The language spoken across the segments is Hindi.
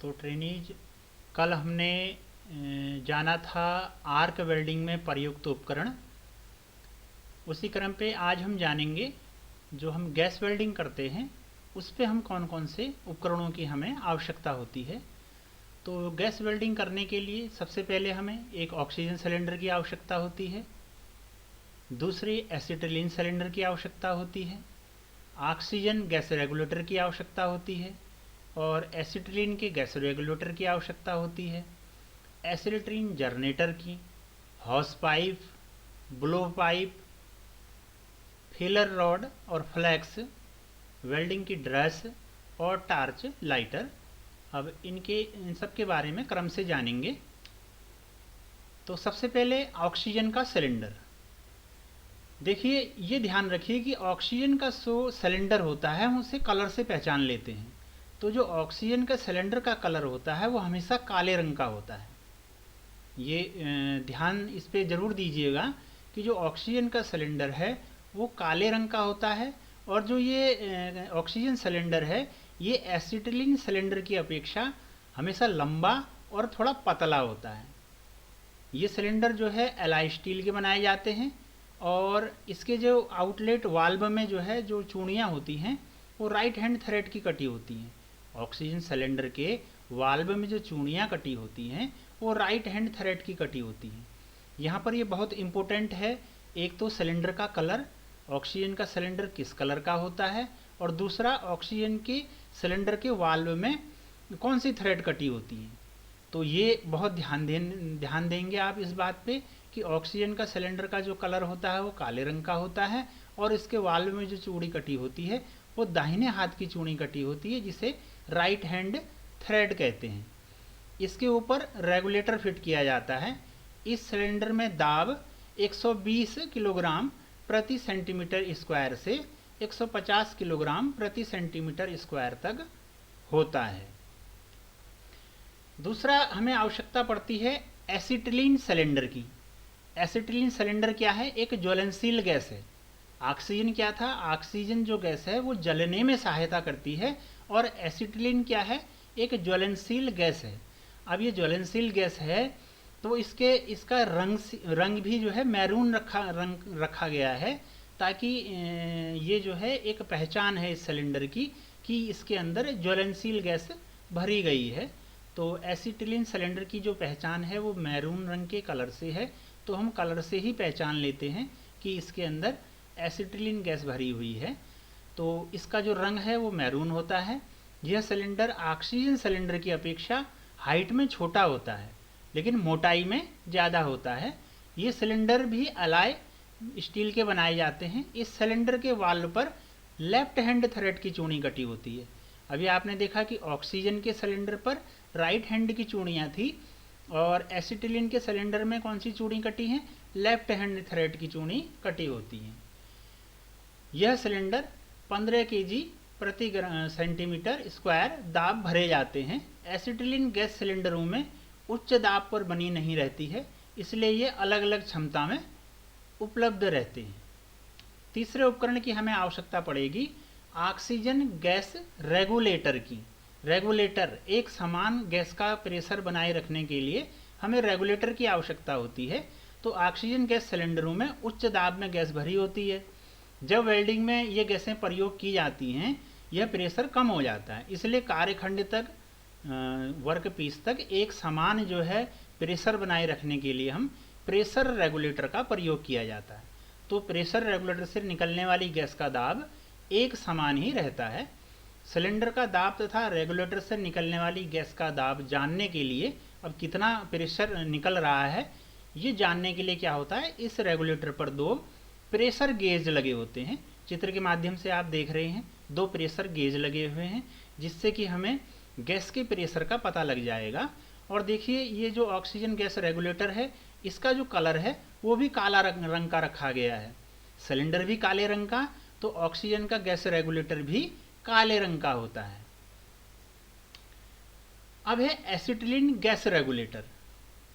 तो ट्रेनीज, कल हमने जाना था आर्क वेल्डिंग में प्रयुक्त उपकरण। उसी क्रम पे आज हम जानेंगे जो हम गैस वेल्डिंग करते हैं उस पे हम कौन कौन से उपकरणों की हमें आवश्यकता होती है। तो गैस वेल्डिंग करने के लिए सबसे पहले हमें एक ऑक्सीजन सिलेंडर की आवश्यकता होती है, दूसरी एसिटिलीन सिलेंडर की आवश्यकता होती है, ऑक्सीजन गैस रेगुलेटर की आवश्यकता होती है और एसिटिलीन के गैस रेगुलेटर की आवश्यकता होती है, एसिटिलीन जनरेटर की, house pipe, blow pipe, filler rod और फ्लैक्स, वेल्डिंग की ड्रेस और टार्च लाइटर। अब इन सब के बारे में क्रम से जानेंगे। तो सबसे पहले ऑक्सीजन का सिलेंडर। देखिए, ये ध्यान रखिए कि ऑक्सीजन का जो सिलेंडर होता है हम उसे कलर से पहचान लेते हैं। तो जो ऑक्सीजन का सिलेंडर का कलर होता है वो हमेशा काले रंग का होता है। ये ध्यान इस पे ज़रूर दीजिएगा कि जो ऑक्सीजन का सिलेंडर है वो काले रंग का होता है और जो ये ऑक्सीजन सिलेंडर है ये एसिटिलीन सिलेंडर की अपेक्षा हमेशा लंबा और थोड़ा पतला होता है। ये सिलेंडर जो है एलॉय स्टील के बनाए जाते हैं और इसके जो आउटलेट वाल्व में जो है जो चूड़ियाँ होती हैं वो राइट हैंड थ्रेड की कटी होती हैं। ऑक्सीजन सिलेंडर के वाल्व में जो चूड़ियाँ कटी होती हैं वो राइट हैंड थ्रेड की कटी होती हैं। यहाँ पर ये बहुत इम्पोर्टेंट है, एक तो सिलेंडर का कलर, ऑक्सीजन का सिलेंडर किस कलर का होता है, और दूसरा ऑक्सीजन के सिलेंडर के वाल्व में कौन सी थ्रेड कटी होती है। तो ये बहुत ध्यान देंगे आप इस बात पे कि ऑक्सीजन का सिलेंडर का जो कलर होता है वो काले रंग का होता है और इसके वाल्व में जो चूड़ी कटी होती है वो दाहिने हाथ की चूड़ी कटी होती है जिसे राइट हैंड थ्रेड कहते हैं। इसके ऊपर रेगुलेटर फिट किया जाता है। इस सिलेंडर में दाब 120 किलोग्राम प्रति सेंटीमीटर स्क्वायर से 150 किलोग्राम प्रति सेंटीमीटर स्क्वायर तक होता है। दूसरा हमें आवश्यकता पड़ती है एसिटिलीन सिलेंडर की। एसिटिलीन सिलेंडर क्या है? एक ज्वलनशील गैस है। ऑक्सीजन क्या था? ऑक्सीजन जो गैस है वो जलने में सहायता करती है और एसिटिलीन क्या है? एक ज्वलनशील गैस है। अब ये ज्वलनशील गैस है तो इसका रंग भी जो है मैरून रखा गया है ताकि ये जो है एक पहचान है इस सिलेंडर की कि इसके अंदर ज्वलनशील गैस भरी गई है। तो एसिटिलीन सिलेंडर की जो पहचान है वो मैरून रंग के कलर से है। तो हम कलर से ही पहचान लेते हैं कि इसके अंदर एसिटिलीन गैस भरी हुई है। तो इसका जो रंग है वो मैरून होता है। यह सिलेंडर ऑक्सीजन सिलेंडर की अपेक्षा हाइट में छोटा होता है लेकिन मोटाई में ज़्यादा होता है। ये सिलेंडर भी एलॉय स्टील के बनाए जाते हैं। इस सिलेंडर के वाल्व पर लेफ्ट हैंड थ्रेड की चूड़ी कटी होती है। अभी आपने देखा कि ऑक्सीजन के सिलेंडर पर राइट हैंड की चूड़ियाँ थी और एसिटिलीन के सिलेंडर में कौन सी चूड़ी कटी हैं? लेफ्ट हैंड थ्रेड की चूड़ी कटी होती हैं। यह सिलेंडर 15 kg प्रति सेंटीमीटर स्क्वायर दाब भरे जाते हैं। एसिटिलीन गैस सिलेंडरों में उच्च दाब पर बनी नहीं रहती है, इसलिए ये अलग अलग क्षमता में उपलब्ध रहते हैं। तीसरे उपकरण की हमें आवश्यकता पड़ेगी ऑक्सीजन गैस रेगुलेटर की। रेगुलेटर, एक समान गैस का प्रेशर बनाए रखने के लिए हमें रेगुलेटर की आवश्यकता होती है। तो ऑक्सीजन गैस सिलेंडरों में उच्च दाब में गैस भरी होती है। जब वेल्डिंग में ये गैसें प्रयोग की जाती हैं यह प्रेशर कम हो जाता है, इसलिए कार्यखंड तक वर्क पीस तक एक समान जो है प्रेशर बनाए रखने के लिए हम प्रेशर रेगुलेटर का प्रयोग किया जाता है। तो प्रेशर रेगुलेटर से निकलने वाली गैस का दाब एक समान ही रहता है। सिलेंडर का दाब तथा रेगुलेटर से निकलने वाली गैस का दाब जानने के लिए, अब कितना प्रेशर निकल रहा है ये जानने के लिए क्या होता है, इस रेगुलेटर पर दो प्रेशर गेज लगे होते हैं। चित्र के माध्यम से आप देख रहे हैं दो प्रेशर गेज लगे हुए हैं जिससे कि हमें गैस के प्रेशर का पता लग जाएगा। और देखिए ये जो ऑक्सीजन गैस रेगुलेटर है इसका जो कलर है वो भी काला रंग का रखा गया है। सिलेंडर भी काले रंग का तो ऑक्सीजन का गैस रेगुलेटर भी काले रंग का होता है। अब है एसिटिलीन गैस रेगुलेटर।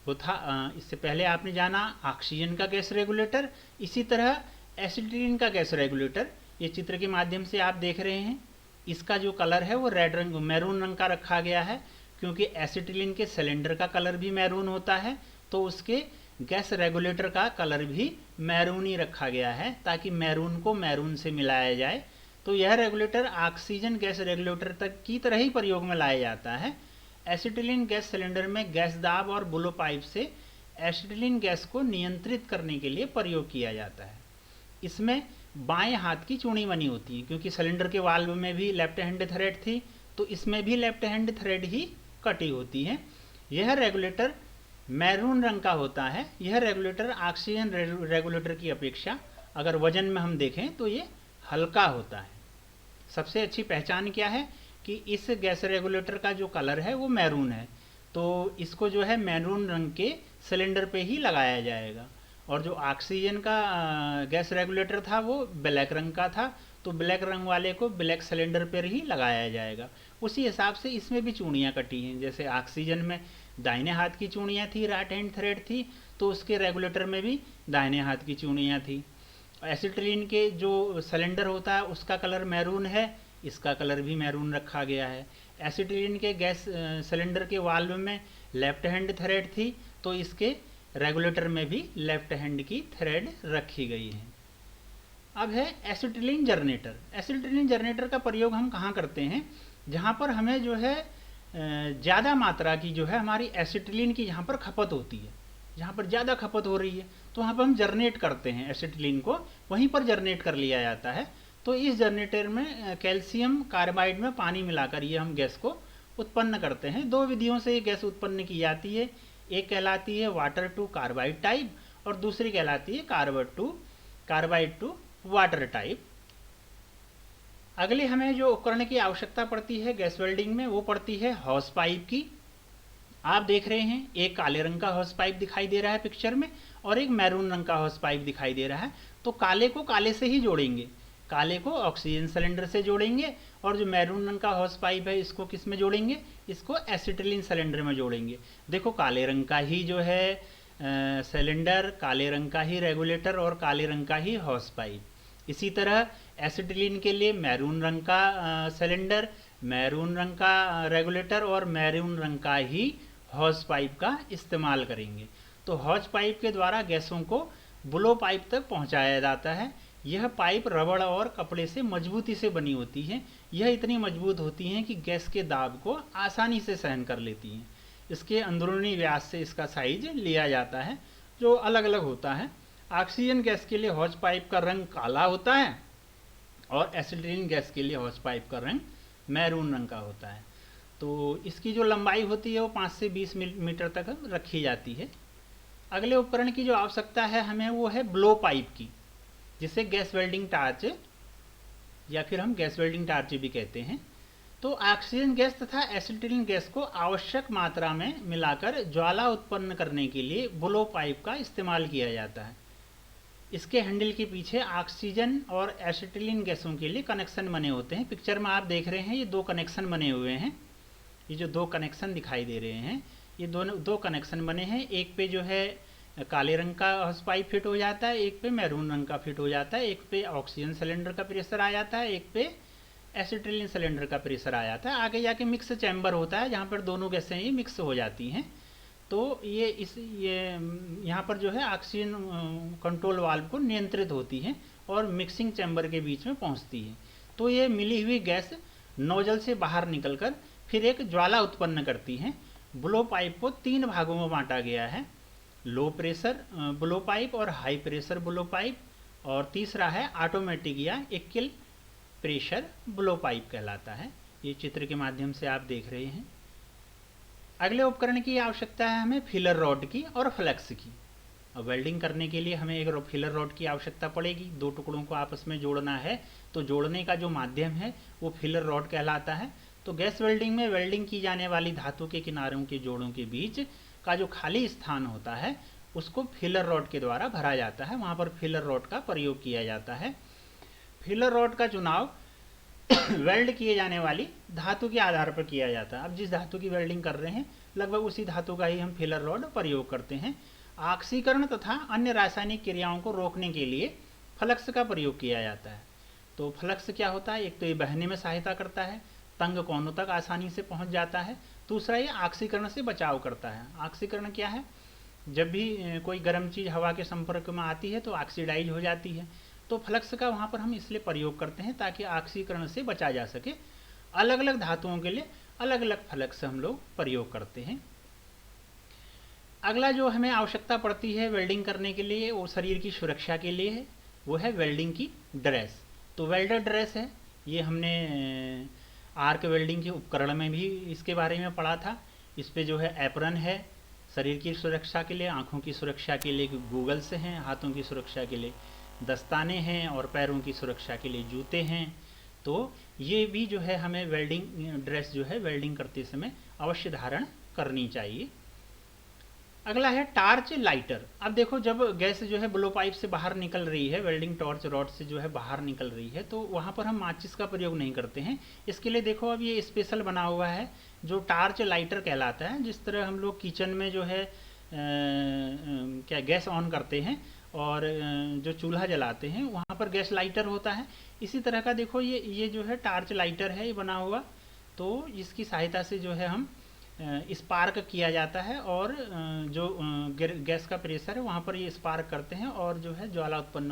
वो था इससे पहले आपने जाना ऑक्सीजन का गैस रेगुलेटर, इसी तरह एसिटिलीन का गैस रेगुलेटर ये चित्र के माध्यम से आप देख रहे हैं। इसका जो कलर है वो रेड रंग मैरून रंग का रखा गया है। क्योंकि एसिटिलीन के सिलेंडर का कलर भी मैरून होता है, तो उसके गैस रेगुलेटर का कलर भी मैरून ही रखा गया है ताकि मैरून को मैरून से मिलाया जाए। तो यह रेगुलेटर ऑक्सीजन गैस रेगुलेटर तक की तरह ही प्रयोग में लाया जाता है। एसिटिलीन गैस सिलेंडर में गैस दाब और ब्लो पाइप से एसिटिलीन गैस को नियंत्रित करने के लिए प्रयोग किया जाता है। इसमें बाएं हाथ की चूड़ी बनी होती है, क्योंकि सिलेंडर के वाल्व में भी लेफ्ट हैंड थ्रेड थी, तो इसमें भी लेफ्ट हैंड थ्रेड ही कटी होती है। यह रेगुलेटर मैरून रंग का होता है। यह रेगुलेटर ऑक्सीजन रेगुलेटर की अपेक्षा अगर वजन में हम देखें तो ये हल्का होता है। सबसे अच्छी पहचान क्या है कि इस गैस रेगुलेटर का जो कलर है वो मैरून है, तो इसको जो है मैरून रंग के सिलेंडर पे ही लगाया जाएगा। और जो ऑक्सीजन का गैस रेगुलेटर था वो ब्लैक रंग का था, तो ब्लैक रंग वाले को ब्लैक सिलेंडर पर ही लगाया जाएगा। उसी हिसाब से इसमें भी चूड़ियाँ कटी हैं। जैसे ऑक्सीजन में दाहिने हाथ की चूड़ियाँ थी, राइट हैंड थ्रेड थी, तो उसके रेगुलेटर में भी दाहिने हाथ की चूड़ियाँ थी। एसिटिलीन के जो सिलेंडर होता है उसका कलर मैरून है, इसका कलर भी मैरून रखा गया है। एसिटिलीन के गैस सिलेंडर के वाल्व में लेफ्ट हैंड थ्रेड थी, तो इसके रेगुलेटर में भी लेफ्ट हैंड की थ्रेड रखी गई है। अब है एसिटिलीन जनरेटर। एसिटिलीन जनरेटर का प्रयोग हम कहाँ करते हैं? जहाँ पर हमें जो है ज़्यादा मात्रा की जो है हमारी एसिटिलीन की जहाँ पर खपत होती है, जहाँ पर ज़्यादा खपत हो रही है, तो वहाँ पर हम जनरेट करते हैं एसिटिलीन को, वहीं पर जनरेट कर लिया जाता है। तो इस जनरेटर में कैल्शियम कार्बाइड में पानी मिलाकर ये हम गैस को उत्पन्न करते हैं। दो विधियों से ये गैस उत्पन्न की जाती है। एक कहलाती है वाटर टू कार्बाइड टाइप और दूसरी कहलाती है कार्बाइड टू वाटर टाइप। अगले हमें जो उपकरण की आवश्यकता पड़ती है गैस वेल्डिंग में वो पड़ती है हॉस पाइप की। आप देख रहे हैं एक काले रंग का हॉस पाइप दिखाई दे रहा है पिक्चर में और एक मैरून रंग का हॉस पाइप दिखाई दे रहा है। तो काले को काले से ही जोड़ेंगे, काले को ऑक्सीजन सिलेंडर से जोड़ेंगे और जो मैरून रंग का हॉस पाइप है इसको किस में जोड़ेंगे? इसको एसिटिलीन सिलेंडर में जोड़ेंगे। देखो काले रंग का ही जो है सिलेंडर, काले रंग का ही रेगुलेटर और काले रंग का ही हॉस पाइप। इसी तरह एसिटिलीन के लिए मैरून रंग का सिलेंडर, मैरून रंग का रेगुलेटर और मैरून रंग का ही हॉस पाइप का इस्तेमाल करेंगे। तो हॉस पाइप के द्वारा गैसों को ब्लो पाइप तक पहुंचाया जाता है। यह पाइप रबड़ और कपड़े से मजबूती से बनी होती है। यह इतनी मजबूत होती हैं कि गैस के दाब को आसानी से सहन कर लेती हैं। इसके अंदरूनी व्यास से इसका साइज लिया जाता है जो अलग अलग होता है। ऑक्सीजन गैस के लिए हॉस पाइप का रंग काला होता है और एसिटिलीन गैस के लिए हॉस पाइप का रंग मैरून रंग का होता है। तो इसकी जो लंबाई होती है वो 5 से 20 मीटर तक रखी जाती है। अगले उपकरण की जो आवश्यकता है हमें वो है ब्लो पाइप की, जिसे गैस वेल्डिंग टार्च या फिर हम गैस वेल्डिंग टार्च भी कहते हैं। तो ऑक्सीजन गैस तथा एसिटिलीन गैस को आवश्यक मात्रा में मिलाकर ज्वाला उत्पन्न करने के लिए ब्लो पाइप का इस्तेमाल किया जाता है। इसके हैंडल के पीछे ऑक्सीजन और एसिटिलीन गैसों के लिए कनेक्शन बने होते हैं। पिक्चर में आप देख रहे हैं ये दो कनेक्शन बने हुए हैं। ये जो दो कनेक्शन दिखाई दे रहे हैं ये दोनों दो कनेक्शन बने हैं। एक पे जो है काले रंग का हॉस पाइप फिट हो जाता है, एक पे मैरून रंग का फिट हो जाता है। एक पे ऑक्सीजन सिलेंडर का प्रेशर आ जाता है, एक पे एसिटिलीन सिलेंडर का प्रेशर आ जाता है। आगे जाके मिक्स चैम्बर होता है जहाँ पर दोनों गैसें ही मिक्स हो जाती हैं। तो ये यहाँ पर जो है ऑक्सीजन कंट्रोल वाल्व को नियंत्रित होती है और मिक्सिंग चैम्बर के बीच में पहुँचती है। तो ये मिली हुई गैस नोजल से बाहर निकलकर फिर एक ज्वाला उत्पन्न करती है। ब्लो पाइप को 3 भागों में बांटा गया है, लो प्रेशर ब्लो पाइप और हाई प्रेशर ब्लो पाइप, और तीसरा है ऑटोमेटिक या इक्वल प्रेशर ब्लो पाइप कहलाता है। ये चित्र के माध्यम से आप देख रहे हैं। अगले उपकरण की आवश्यकता है हमें फिलर रॉड की और फ्लेक्स की। वेल्डिंग करने के लिए हमें एक फिलर रॉड की आवश्यकता पड़ेगी। दो टुकड़ों को आपस में जोड़ना है तो जोड़ने का जो माध्यम है वो फिलर रॉड कहलाता है। तो गैस वेल्डिंग में वेल्डिंग की जाने वाली धातु के किनारों के जोड़ों के बीच का जो खाली स्थान होता है उसको फिलर रॉड के द्वारा भरा जाता है। वहाँ पर फिलर रॉड का प्रयोग किया जाता है। फिलर रॉड का चुनाव वेल्ड किए जाने वाली धातु के आधार पर किया जाता है। अब जिस धातु की वेल्डिंग कर रहे हैं लगभग उसी धातु का ही हम फिलर रॉड प्रयोग करते हैं। ऑक्सीकरण तथा अन्य रासायनिक क्रियाओं को रोकने के लिए फ्लक्स का प्रयोग किया जाता है। तो फ्लक्स क्या होता है? एक तो ये बहने में सहायता करता है तंग कोनों तक आसानी से पहुंच जाता है। दूसरा ये ऑक्सीकरण से बचाव करता है। ऑक्सीकरण क्या है? जब भी कोई गर्म चीज़ हवा के संपर्क में आती है तो ऑक्सीडाइज हो जाती है। तो फ्लक्स का वहाँ पर हम इसलिए प्रयोग करते हैं ताकि ऑक्सीकरण से बचा जा सके। अलग अलग धातुओं के लिए अलग अलग फ्लक्स हम लोग प्रयोग करते हैं। अगला जो हमें आवश्यकता पड़ती है वेल्डिंग करने के लिए, वो शरीर की सुरक्षा के लिए है, वो है वेल्डिंग की ड्रेस। तो वेल्डर ड्रेस है, ये हमने आर्क वेल्डिंग के उपकरण में भी इसके बारे में पढ़ा था। इस पे जो है एप्रन है शरीर की सुरक्षा के लिए, आँखों की सुरक्षा के लिए गूगल्स हैं, हाथों की सुरक्षा के लिए दस्ताने हैं और पैरों की सुरक्षा के लिए जूते हैं। तो ये भी जो है हमें वेल्डिंग ड्रेस जो है वेल्डिंग करते समय अवश्य धारण करनी चाहिए। अगला है टार्च लाइटर। अब देखो जब गैस जो है ब्लो पाइप से बाहर निकल रही है, वेल्डिंग टॉर्च रॉड से जो है बाहर निकल रही है, तो वहाँ पर हम माचिस का प्रयोग नहीं करते हैं। इसके लिए देखो अब ये स्पेशल बना हुआ है जो टार्च लाइटर कहलाता है। जिस तरह हम लोग किचन में जो है क्या गैस ऑन करते हैं और जो चूल्हा जलाते हैं वहाँ पर गैस लाइटर होता है, इसी तरह का देखो ये जो है टार्च लाइटर है ये बना हुआ। तो इसकी सहायता से जो है हम स्पार्क किया जाता है और जो गैस का प्रेशर है वहाँ पर ये स्पार्क करते हैं और जो है ज्वाला उत्पन्न